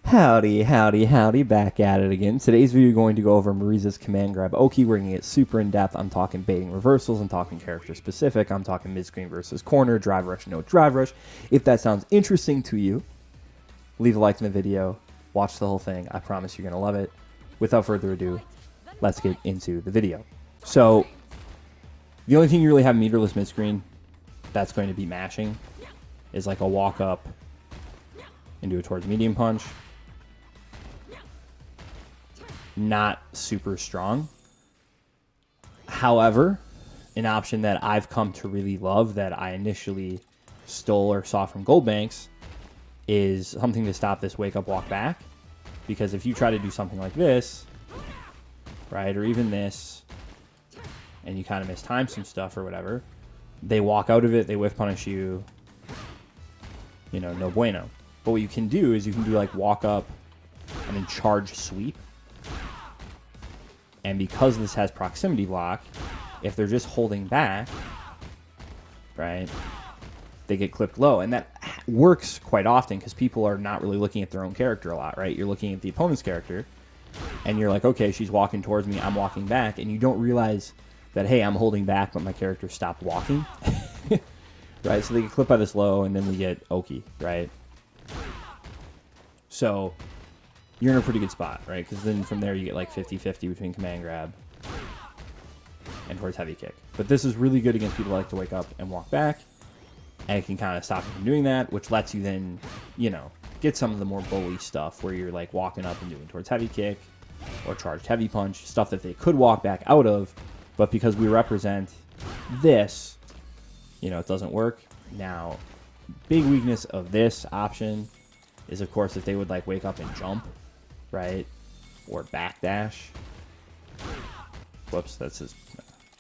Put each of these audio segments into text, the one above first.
Howdy, howdy, howdy, back at it again. Today's video going to go over Marisa's command grab Oki. We're going to get super in-depth. I'm talking baiting reversals, I'm talking character specific, I'm talking mid-screen versus corner, drive rush, no drive rush. If that sounds interesting to you, leave a like in the video, watch the whole thing. I promise you're going to love it. Without further ado, let's get into the video. So, the only thing you really have meterless mid-screen that's going to be mashing is like a walk up and do it towards medium punch. Not super strong. However, an option that I've come to really love that I initially stole or saw from Goldbanks is something to stop this wake up walk back. Because if you try to do something like this, right, or even this, and you kind of mistime some stuff or whatever, they walk out of it, they whiff punish you, you know, no bueno. But what you can do is you can do like walk up and then charge sweep. And because this has proximity block, if they're just holding back, right, they get clipped low. And that works quite often because people are not really looking at their own character a lot, right? You're looking at the opponent's character, and you're like, okay, she's walking towards me, I'm walking back. And you don't realize that, hey, I'm holding back, but my character stopped walking, right? So they get clipped by this low, and then we get Oki, right? So you're in a pretty good spot, right? Because then from there you get like 50-50 between command grab and towards heavy kick. But this is really good against people who like to wake up and walk back, and it can kind of stop you from doing that, which lets you then, you know, get some of the more bully stuff where you're like walking up and doing towards heavy kick or charged heavy punch, stuff that they could walk back out of, but because we represent this, you know, it doesn't work. Now, big weakness of this option is, of course, if they would like wake up and jump, right, or backdash. Whoops, that's his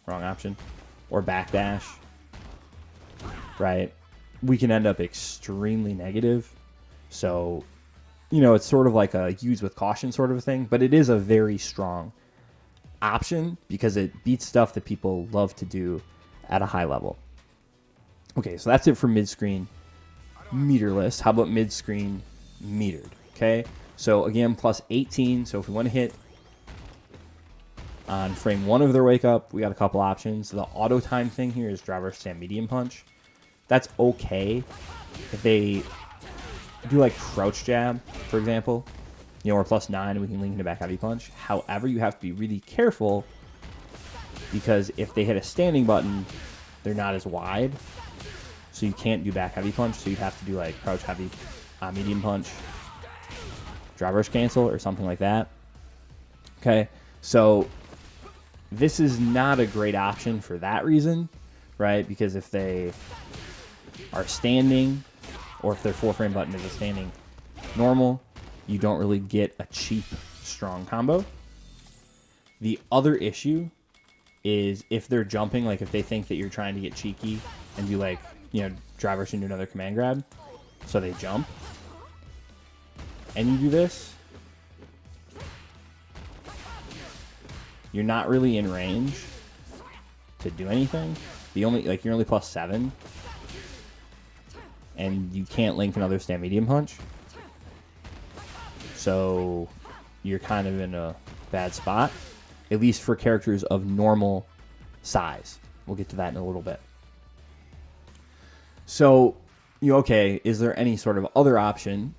wrong option. Or backdash, right? We can end up extremely negative. So, you know, it's sort of like a use with caution sort of a thing, but it is a very strong option because it beats stuff that people love to do at a high level. Okay, so that's it for mid-screen meterless. How about mid-screen metered? Okay, so again, plus 18. So if we want to hit on frame 1 of their wake up, we got a couple options. The auto time thing here is driver stand medium punch. That's okay if they do like crouch jab, for example. You know, or plus 9, and we can link into back heavy punch. However, you have to be really careful because if they hit a standing button, they're not as wide. So you can't do back heavy punch. So you have to do like crouch heavy medium punch, drive rush cancel, or something like that. Okay, so this is not a great option for that reason, right? Because if they are standing, or if their full frame button is a standing normal, you don't really get a cheap, strong combo. The other issue is if they're jumping, like if they think that you're trying to get cheeky and do like, you know, drive rush into another command grab, so they jump, and you do this, you're not really in range to do anything. The only, like, you're only plus 7, and you can't link another stand medium punch. So you're kind of in a bad spot, at least for characters of normal size. We'll get to that in a little bit. So, you know, okay, is there any sort of other option,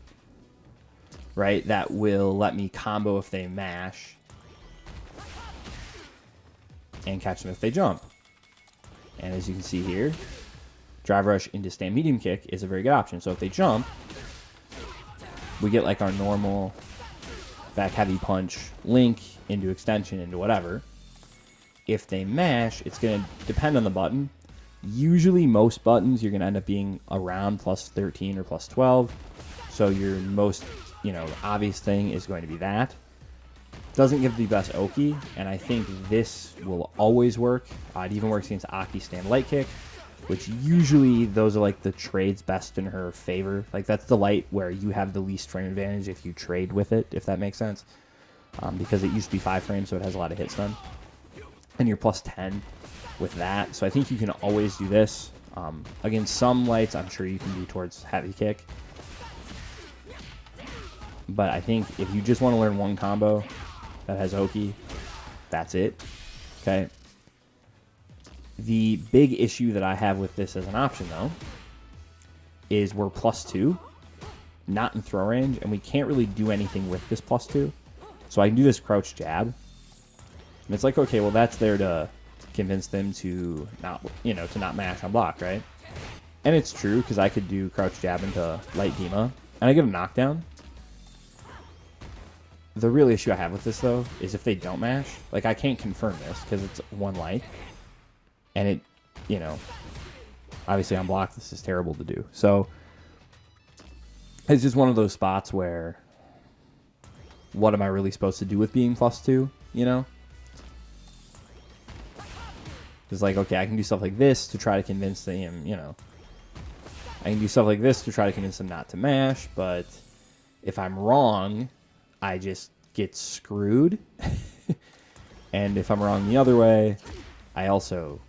right, that will let me combo if they mash and catch them if they jump? And as you can see here, drive rush into stand medium kick is a very good option. So if they jump, we get like our normal back heavy punch link into extension into whatever. If they mash, it's going to depend on the button. Usually most buttons you're going to end up being around plus 13 or plus 12. So your most, you know, obvious thing is going to be that. Doesn't give the best Oki, and I think this will always work. It even works against Aki stand light kick, which usually those are like the trades best in her favor. Like that's the light where you have the least frame advantage if you trade with it, if that makes sense. Because it used to be 5 frames, so it has a lot of hit stun. And you're plus 10 with that. So I think you can always do this. Against some lights, I'm sure you can do towards heavy kick. But I think if you just want to learn one combo that has Oki, that's it. Okay. The big issue that I have with this as an option, though, is we're +2, not in throw range, and we can't really do anything with this +2. So I can do this crouch jab. And it's like, okay, well, that's there to convince them to not, to not mash on block, right? And it's true, because I could do crouch jab into light Dima, and I get a knockdown. The real issue I have with this, though, is if they don't mash, like, I can't confirm this, because it's 1 light. And it, obviously on block, this is terrible to do. So it's just one of those spots where, what am I really supposed to do with being +2, It's like, okay, I can do stuff like this to try to convince them, I can do stuff like this to try to convince them not to mash, but if I'm wrong, I just get screwed. And if I'm wrong the other way, I also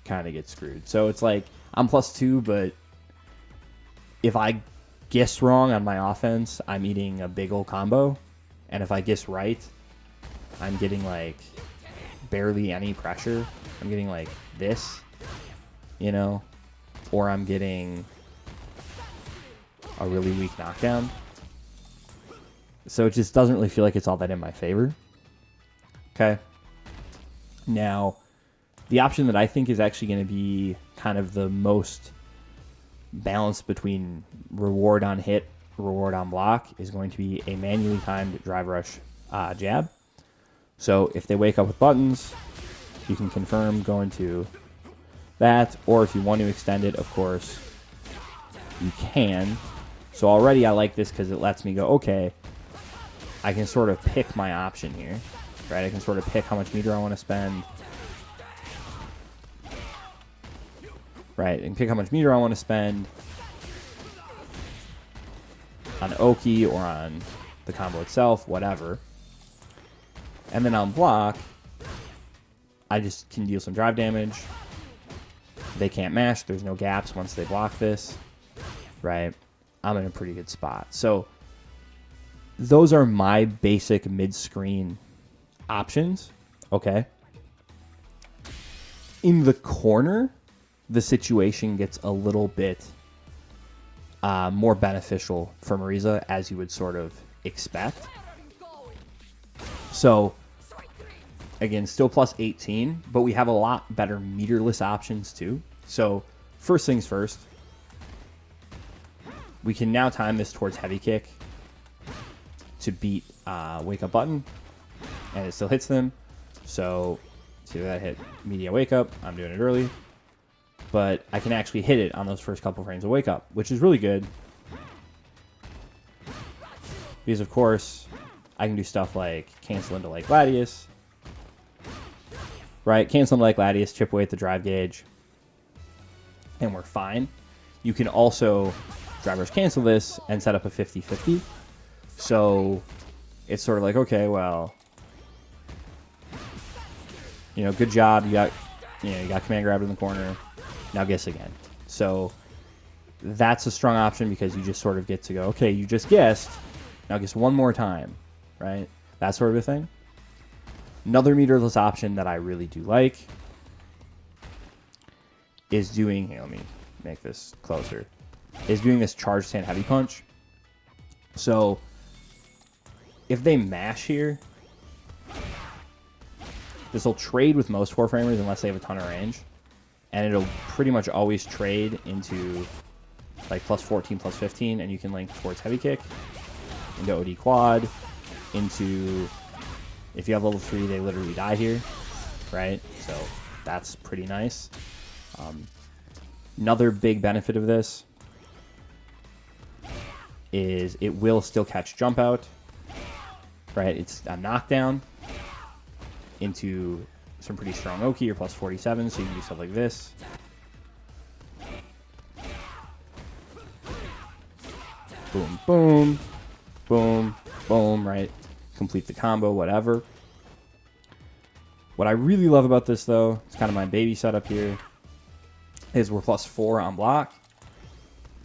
kind of get screwed. So it's like, I'm +2, but if I guess wrong on my offense, I'm eating a big old combo. And if I guess right, I'm getting like barely any pressure. I'm getting like this, or I'm getting a really weak knockdown. So it just doesn't really feel like it's all that in my favor. Okay. Now, the option that I think is actually going to be kind of the most balanced between reward on hit, reward on block is going to be a manually timed drive rush jab. So if they wake up with buttons, you can confirm going to that, or if you want to extend it, of course, you can. So already I like this because it lets me go, okay, I can sort of pick my option here, right? I can sort of pick how much meter I want to spend. Right, and pick how much meter I want to spend on Oki or on the combo itself, whatever. And then on block, I just can deal some drive damage. They can't mash. There's no gaps once they block this, right? I'm in a pretty good spot. So those are my basic mid-screen options, okay? In the corner, the situation gets a little bit more beneficial for Marisa, as you would sort of expect. So, again, still +18, but we have a lot better meterless options too. So, first things first, we can now time this towards heavy kick to beat wake up button, and it still hits them. So, see that hit media wake up. I'm doing it early. But I can actually hit it on those first couple frames of wake up, which is really good. Because, of course, I can do stuff like cancel into like Gladius. Right? Cancel into like Gladius, chip away at the drive gauge. And we're fine. You can also drivers cancel this and set up a 50-50. So it's sort of like, okay, well, good job. You got command grabbed in the corner. Now guess again. So that's a strong option because you just sort of get to go, okay, you just guessed. Now guess one more time, right? That sort of a thing. Another meterless option that I really do like is doing, let me make this closer, is doing this charge stand heavy punch. So if they mash here, this will trade with most 4-framers unless they have a ton of range. And it'll pretty much always trade into like +14, +15, and you can link towards heavy kick, into OD quad, into, if you have level 3, they literally die here, right? So that's pretty nice. Another big benefit of this is it will still catch jump out, right? It's a knockdown into some pretty strong Oki or +47, so you can do stuff like this. Boom, boom, boom, boom, right? Complete the combo, whatever. What I really love about this, though, it's kind of my baby setup here, is we're +4 on block.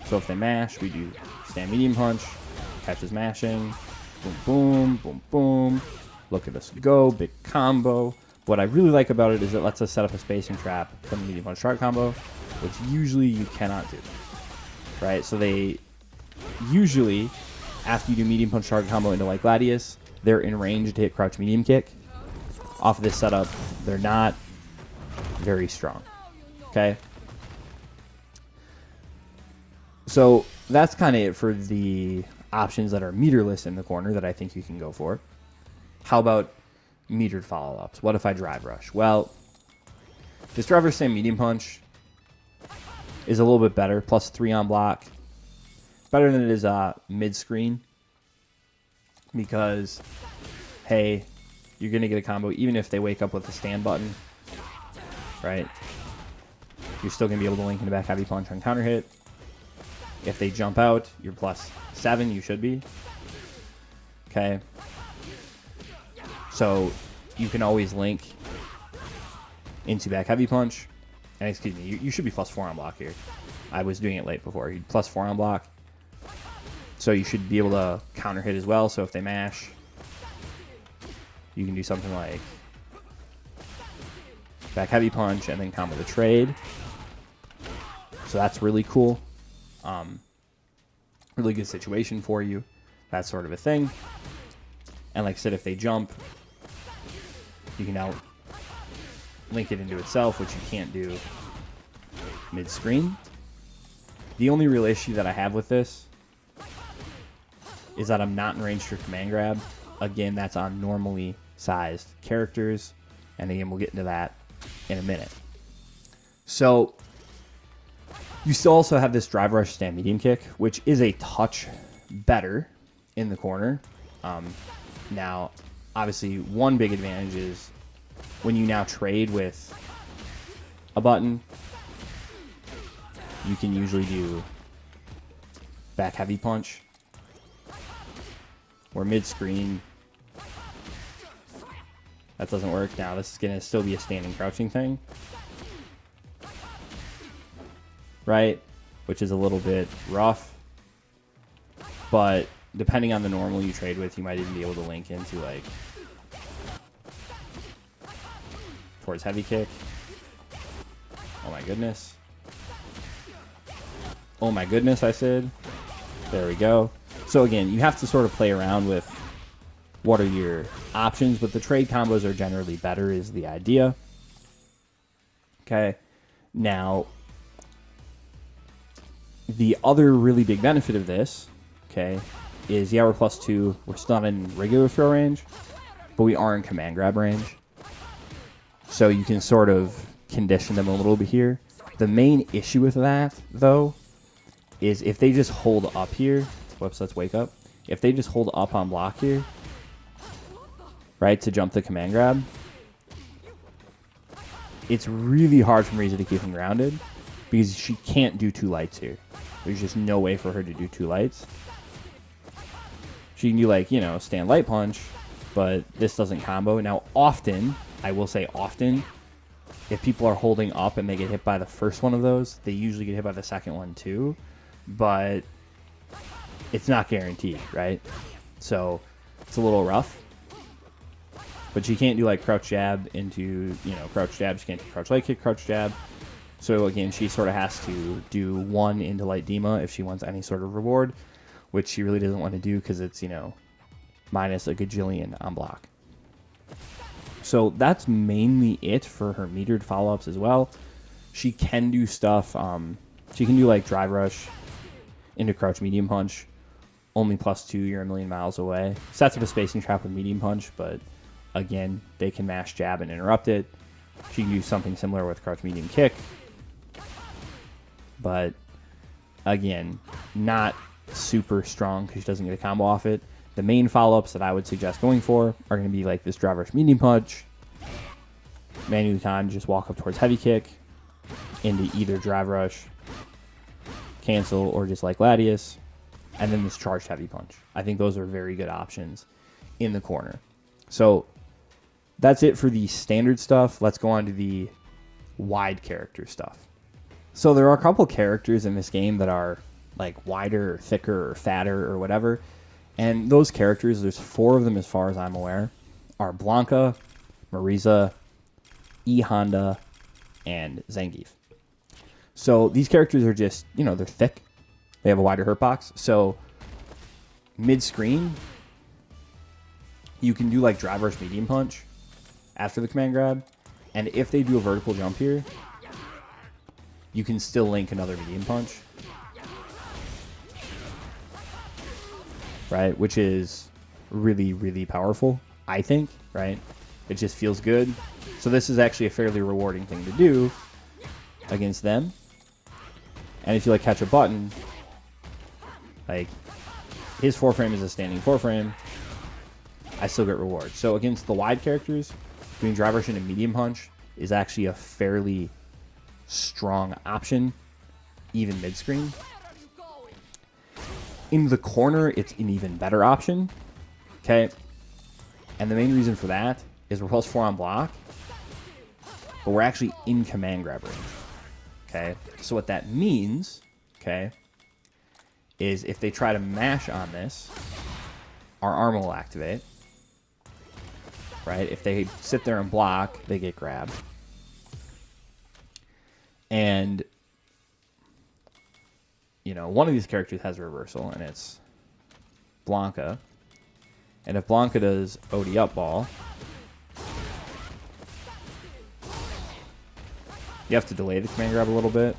So if they mash, we do stand medium punch, catches mashing, Boom, boom, boom, boom. Look at us go. Big combo. What I really like about it is it lets us set up a spacing trap from the medium punch start combo, which usually you cannot do. Right? So they usually, after you do medium punch start combo into like Gladius, they're in range to hit crouch medium kick. Off of this setup, they're not very strong. Okay? So that's kind of it for the options that are meterless in the corner that I think you can go for. How about metered follow-ups? What if I drive rush? Well, this drive rush same medium punch is a little bit better, plus 3 on block. Better than it is mid-screen because, hey, you're going to get a combo even if they wake up with the stand button, right? You're still going to be able to link into back heavy punch on counter hit. If they jump out, you're plus 7, you should be. Okay. So you can always link into back heavy punch. And excuse me, you should be plus 4 on block here. I was doing it late before. You'd plus 4 on block. So you should be able to counter hit as well. So if they mash, you can do something like back heavy punch and then combo the trade. So that's really cool. Really good situation for you. That sort of a thing. And like I said, if they jump, you can now link it into itself, which you can't do mid-screen. The only real issue that I have with this is that I'm not in range for command grab. Again, that's on normally sized characters. And again, we'll get into that in a minute. So you still also have this drive rush stand medium kick, which is a touch better in the corner. Now, obviously, one big advantage is when you now trade with a button, you can usually do back heavy punch or mid-screen. That doesn't work. Now, this is going to still be a standing crouching thing. Right? Which is a little bit rough. But depending on the normal you trade with, you might even be able to link into like towards heavy kick. Oh my goodness. Oh my goodness, I said. There we go. So again, you have to sort of play around with what are your options, but the trade combos are generally better is the idea. Okay. Now, the other really big benefit of this, okay, is yeah, we're plus 2. We're still not in regular throw range, but we are in command grab range. So you can sort of condition them a little bit here. The main issue with that, though, is if they just hold up here. Whoops, let's wake up. If they just hold up on block here, right, to jump the command grab, it's really hard for Marisa to keep him grounded because she can't do 2 lights here. There's just no way for her to do 2 lights. She can do like, you know, stand light punch, but this doesn't combo. Now, often, I will say often, if people are holding up and they get hit by the first one of those, they usually get hit by the second one too, but it's not guaranteed, right? So it's a little rough. But she can't do like crouch jab into, you know, crouch jab. She can't do crouch light kick, crouch jab. So again, she sort of has to do 1 into light Dima if she wants any sort of reward, which she really doesn't want to do because it's, you know, minus a gajillion on block. So that's mainly it for her metered follow-ups as well. She can do stuff. She can do like drive rush into crouch medium punch. Only plus 2, you're a million miles away. Sets up a spacing trap with medium punch, but again, they can mash jab and interrupt it. She can do something similar with crouch medium kick. But again, not super strong because she doesn't get a combo off it. The main follow-ups that I would suggest going for are going to be like this drive rush medium punch. Manually time, just walk up towards heavy kick into either drive rush, cancel, or just like Gladius. And then this charged heavy punch. I think those are very good options in the corner. So that's it for the standard stuff. Let's go on to the wide character stuff. So there are a couple characters in this game that are like wider or thicker or fatter or whatever. And those characters, there's 4 of them as far as I'm aware, are Blanca, Marisa, E Honda, and Zangief. So these characters are just, they're thick. They have a wider hurt box. So mid-screen, you can do like drive rush medium punch after the command grab. And if they do a vertical jump here, you can still link another medium punch. Right? Which is really, really powerful, I think, right? It just feels good. So this is actually a fairly rewarding thing to do against them. And if you like catch a button, like his 4-frame is a standing 4-frame, I still get reward. So against the wide characters, doing drive rush into medium punch is actually a fairly strong option, even mid-screen. In the corner, it's an even better option. Okay. And the main reason for that is we're +4 on block, but we're actually in command grab range. Okay. So what that means, okay, is if they try to mash on this, our armor will activate. Right? If they sit there and block, they get grabbed. And, one of these characters has a reversal, and it's Blanca. And if Blanca does OD up ball, you have to delay the command grab a little bit,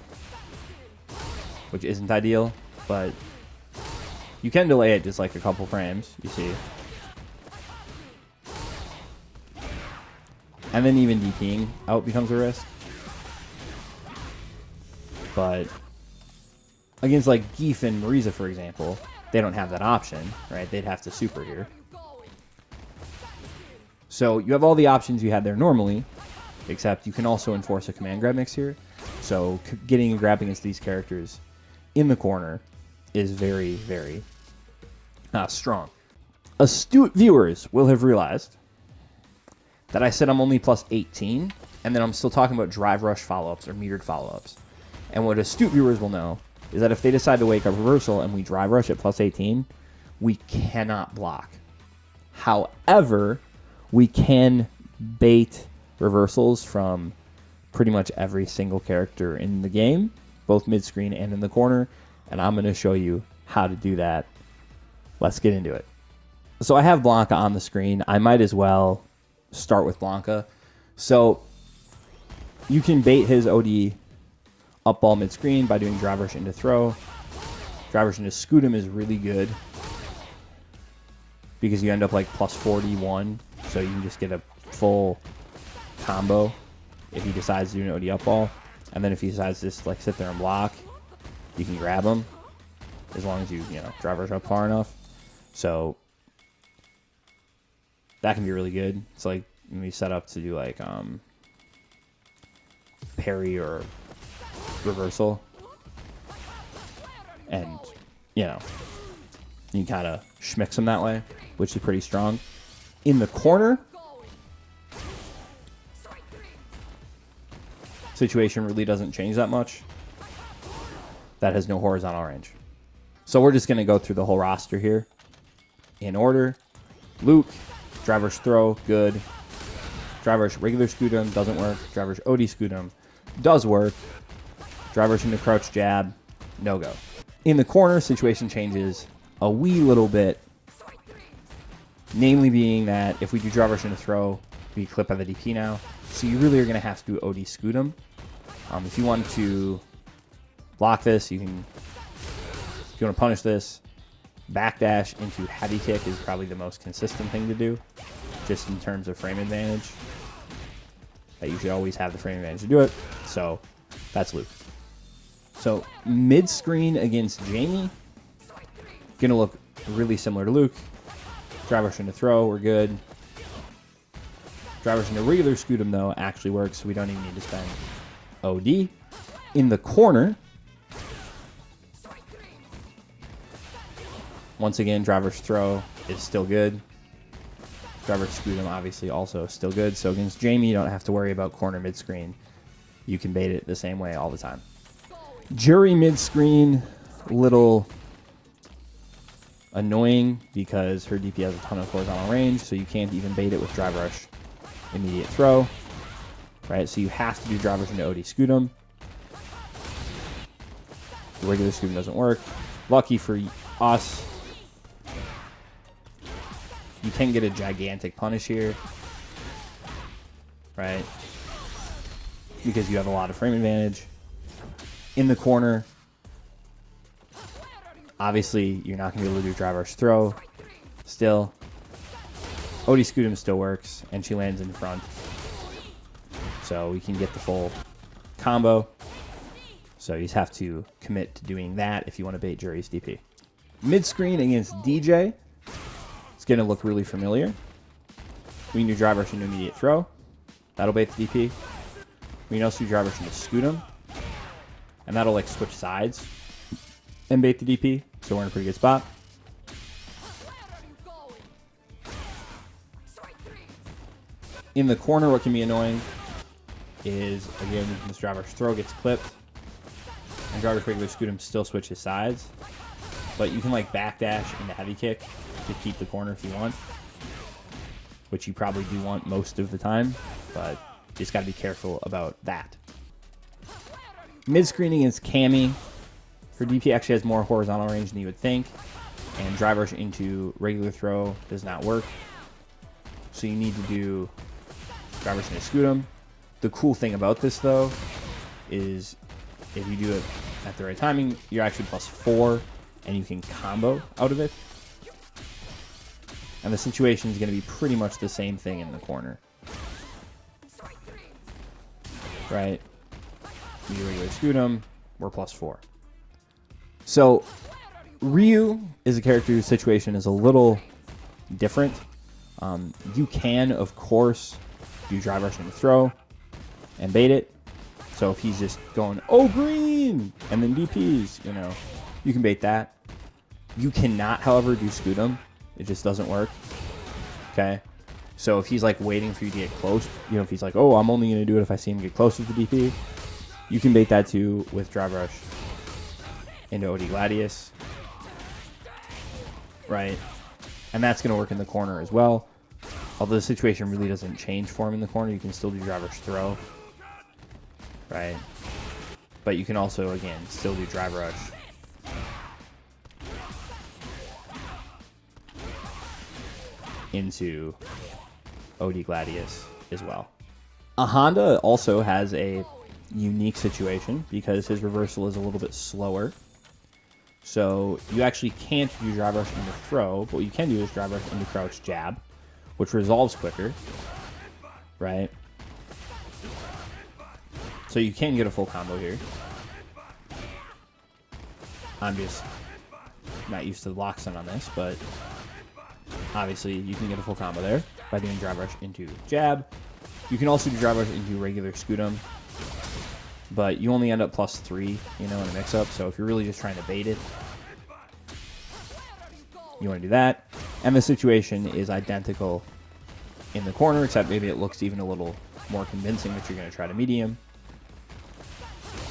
which isn't ideal, but you can delay it just like a couple frames, you see. And then even DPing out becomes a risk. But against like Geef and Marisa, for example, they don't have that option, right? They'd have to super here. So you have all the options you had there normally, except you can also enforce a command grab mix here. So getting and grabbing against these characters in the corner is very, very strong. Astute viewers will have realized that I said I'm only +18, and then I'm still talking about drive rush follow-ups or metered follow-ups. And what astute viewers will know is that if they decide to wake up reversal and we drive rush at +18, we cannot block. However, we can bait reversals from pretty much every single character in the game, both mid-screen and in the corner, and I'm going to show you how to do that. Let's get into it. So I have Blanca on the screen. I might as well start with Blanca. So you can bait his OD up ball mid-screen by doing drive rush into throw. Drive rush into scoot him is really good because you end up like +41, so you can just get a full combo if he decides to do an OD up ball. And then if he decides to just like sit there and block, you can grab him as long as you drive rush up far enough. So that can be really good. It's like when we set up to do like parry or reversal, and you can kind of schmix them that way, which is pretty strong. In the corner, situation really doesn't change that much. That has no horizontal range. So we're just going to go through the whole roster here in order. Luke, drive rush throw, good. Drive rush regular scoot him, doesn't work. Drive rush OD scoot him, does work. Drive rush into crouch jab, no go. In the corner, situation changes a wee little bit. Namely being that if we do drive rush into throw, we clip by the DP now. So you really are going to have to do OD scoot him. If you want to block this, you can. If you want to punish this, backdash into heavy kick is probably the most consistent thing to do, just in terms of frame advantage. That you should always have the frame advantage to do it. So that's Luke. So mid-screen against Jamie, gonna look really similar to Luke. Drive rush into throw, we're good. Drive rush into regular scoot him though actually works, so we don't even need to spend OD. In the corner, once again, drive rush throw is still good. Drive rush scoot him obviously also still good. So against Jamie, you don't have to worry about corner mid-screen. You can bait it the same way all the time. Jury mid-screen, little Annoying because her DP has a ton of horizontal range, so you can't even bait it with Drive Rush immediate throw. Right, so you have to do Drive Rush into OD Scutum. The regular Scutum doesn't work. Lucky for us, you can get a gigantic punish here. Right? Because you have a lot of frame advantage. In the corner, obviously, you're not going to be able to do Drive Rush throw. Still, OD Scutum still works, and she lands in front. So we can get the full combo. So you just have to commit to doing that if you want to bait Jury's DP. Mid-screen against DJ. It's going to look really familiar. We can do Drive Rush into immediate throw. That'll bait the DP. We can also do Drive Rush into Scutum. And that'll like switch sides and bait the DP. So we're in a pretty good spot. In the corner, what can be annoying is, again, this Drive Rush throw gets clipped. And Drive Rush regular Scutum still switches sides. But you can like backdash into heavy kick to keep the corner if you want. Which you probably do want most of the time. But you just got to be careful about that. Mid-screen against Cammy. Her DP actually has more horizontal range than you would think. And Drive Rush into regular throw does not work. So you need to do Drive Rush into Scutum. The cool thing about this, though, is if you do it at the right timing, you're actually +4, and you can combo out of it. And the situation is going to be pretty much the same thing in the corner. Right? You do regular Scutum, we're +4. So, Ryu is a character whose situation is a little different. You can, of course, do Drive Rush into throw and bait it. So if he's just going, oh, green, and then DPs, you know, you can bait that. You cannot, however, do Scutum. It just doesn't work. Okay? So if he's like waiting for you to get close, you know, if he's like, oh, I'm only going to do it if I see him get close with the DP, you can bait that too with Drive Rush into OD Gladius. Right? And that's going to work in the corner as well. Although the situation really doesn't change for him in the corner, you can still do Drive Rush throw. Right? But you can also, again, still do Drive Rush into OD Gladius as well. A Honda also has a unique situation because his reversal is a little bit slower. So you actually can't do Drive Rush into throw, but what you can do is Drive Rush into crouch jab, which resolves quicker, right? So you can get a full combo here. I'm just not used to the block stun on this, but obviously you can get a full combo there by doing Drive Rush into jab. You can also do Drive Rush into regular Scutum, but you only end up +3, you know, in a mix-up. So if you're really just trying to bait it, you want to do that. And the situation is identical in the corner, except maybe it looks even a little more convincing that you're going to try to medium.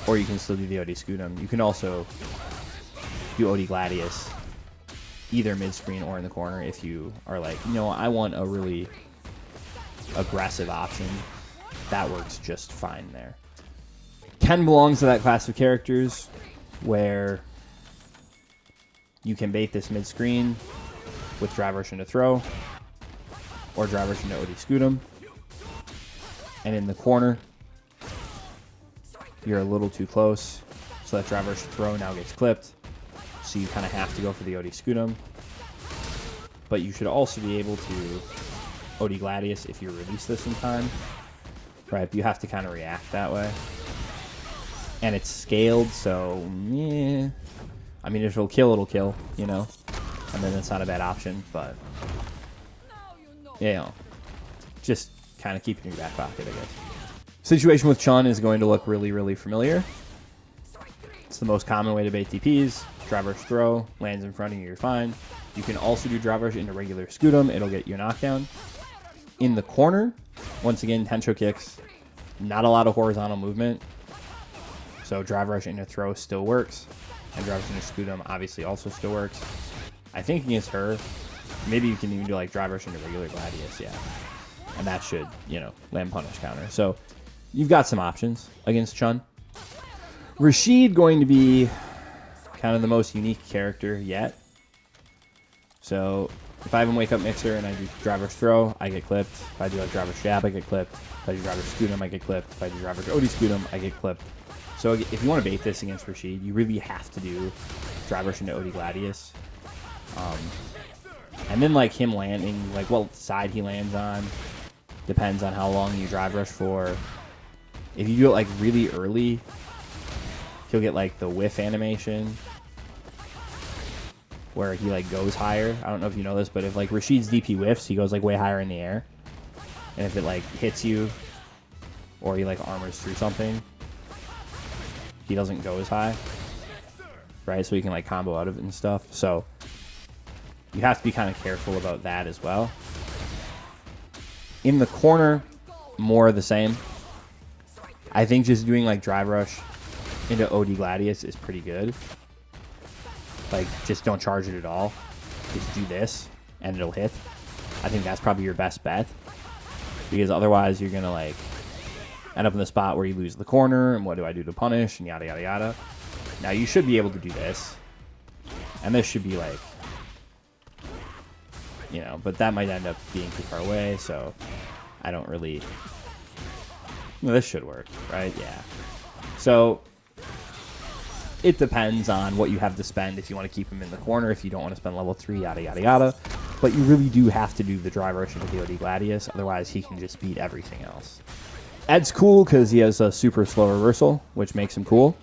Or you can still do the OD Scutum. You can also do OD Gladius, either mid-screen or in the corner, if you are like, you know, I want a really aggressive option. That works just fine there. Ken belongs to that class of characters where you can bait this mid-screen with Drive Rush into throw or Drive Rush into OD Scutum. And in the corner, you're a little too close, so that Drive Rush throw now gets clipped. So you kind of have to go for the OD Scutum. But you should also be able to OD Gladius if you release this in time. Right, but you have to kind of react that way. And it's scaled, so yeah. I mean, if it'll kill, you know. And then it's not a bad option, but you know, just kind of keep it in your back pocket, I guess. Situation with Chun is going to look really, really familiar. It's the most common way to bait DPs. Drive Rush throw, lands in front of you, you're fine. You can also do Drive Rush into regular Scutum. It'll get you a knockdown. In the corner, once again, Tensho kicks. Not a lot of horizontal movement. So Drive Rush into throw still works. And Drive Rush into Scutum obviously also still works. I think against her, maybe you can even do like drive rush into regular Gladius, yeah. And that should, you know, land punish counter. So you've got some options against Chun. Rashid going to be kind of the most unique character yet. So if I have him wake up Mixer and I do drive rush throw, I get clipped. If I do like drive rush jab, I get clipped. If I do drive rush scoot him, I get clipped. If I do drive rush Odie scoot him, I get clipped. So if you want to bait this against Rashid, you really have to do drive rush into Odie Gladius. And then like him landing, like what side he lands on, depends on how long you drive rush for. If you do it like really early, he'll get like the whiff animation where he like goes higher. I don't know if you know this, but if like Rashid's DP whiffs, he goes like way higher in the air. And if it like hits you or he like armors through something, he doesn't go as high. Right? So he can like combo out of it and stuff. So you have to be kind of careful about that as well. In the corner, more of the same. I think just doing like drive rush into OD Gladius is pretty good. Like, just don't charge it at all. Just do this, and it'll hit. I think that's probably your best bet. Because otherwise, you're going to, like, end up in the spot where you lose the corner, and what do I do to punish, and yada, yada, yada. Now, you should be able to do this. And this should be, like, you know, but that might end up being too far away, so I don't really... No, this should work, right? Yeah. So... it depends on what you have to spend if you want to keep him in the corner, if you don't want to spend level 3, yada, yada, yada. But you really do have to do the drive rush into the OD Gladius, otherwise he can just beat everything else. Ed's cool because he has a super slow reversal, which makes him cool.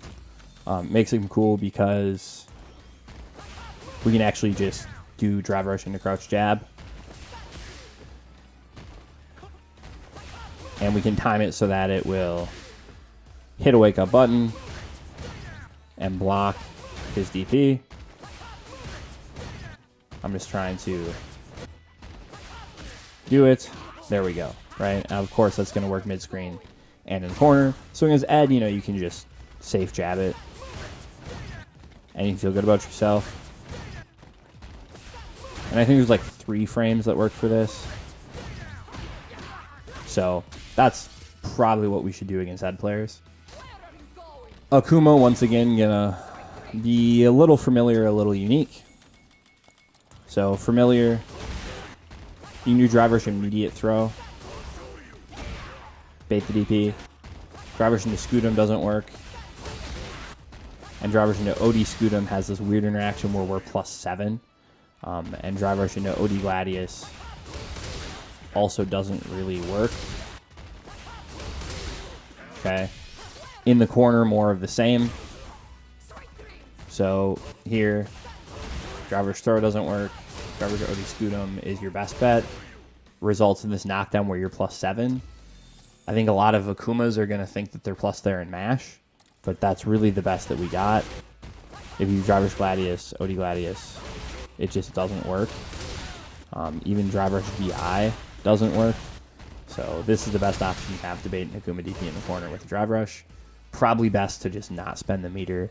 Makes him cool because we can actually just do drive rush into crouch jab. And we can time it so that it will hit a wake up button and block his DP. I'm just trying to do it. There we go, right? And of course, that's going to work mid-screen and in the corner. So against Ed, you know, you can just safe jab it. And you can feel good about yourself. And I think there's like 3 frames that work for this. So that's probably what we should do against Ed players. Akuma, once again, gonna be a little familiar, a little unique. So, familiar, you can do drive rush immediate throw. Bait the DP. Drive rush into Scootum doesn't work. And drive rush into OD Scootum has this weird interaction where we're +7. And drive rush into OD Gladius also doesn't really work. Okay. In the corner, more of the same. So here, driver's throw doesn't work. Driver's OD Scootum is your best bet. Results in this knockdown where you're +7. I think a lot of Akumas are going to think that they're plus there in MASH, but that's really the best that we got. If you driver's Gladius, OD Gladius, it just doesn't work. Even driver's VI doesn't work. So this is the best option you have to bait an Akuma DP in the corner with a drive rush. Probably best to just not spend the meter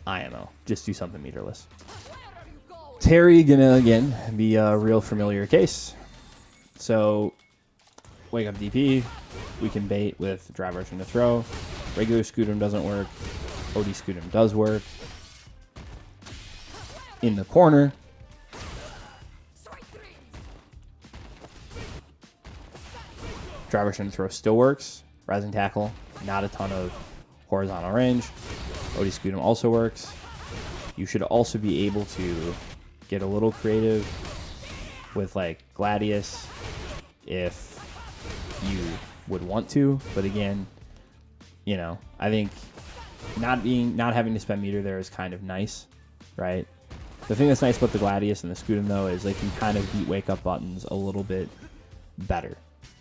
IMO. Just do something meterless. Terry gonna, again, be a real familiar case. So, wake up DP. We can bait with drive rush into throw. Regular Scootum doesn't work. OD Scootum does work. In the corner. Drive rush into throw still works. Rising tackle, not a ton of horizontal range. OD Scootum also works. You should also be able to get a little creative with like Gladius if you would want to, but again, you know, I think not having to spend meter there is kind of nice, right? The thing that's nice about the Gladius and the Scootum though is they can kind of beat wake up buttons a little bit better.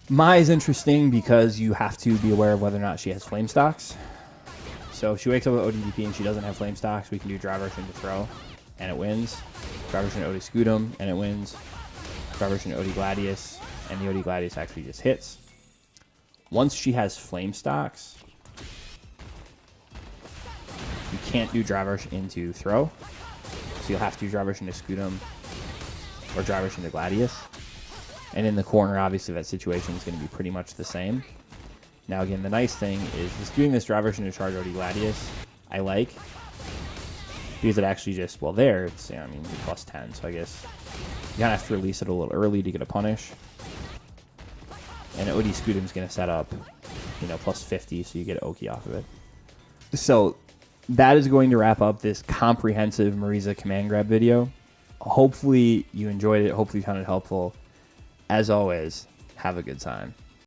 Mai is interesting because you have to be aware of whether or not she has flame stocks. So if she wakes up with ODDP and she doesn't have flame stocks, we can do drive rush into throw, and it wins. Drive rush into OD Scootum, and it wins. Drive rush into OD Gladius, and the OD Gladius actually just hits. Once she has flame stocks, you can't do drive rush into throw. So you'll have to use Dry Version to Scudam or Dry Version to Gladius. And in the corner, obviously, that situation is going to be pretty much the same. Now, again, the nice thing is just doing this Dry Version to charge already Gladius, I like. Because it actually just, well, there, it's, I mean, you're plus 10, so I guess you kind of have to release it a little early to get a punish. And OD Scudam's going to set up, plus 50, so you get Oki off of it. So that is going to wrap up this comprehensive Marisa command grab video. Hopefully you enjoyed it. Hopefully you found it helpful. As always, have a good time.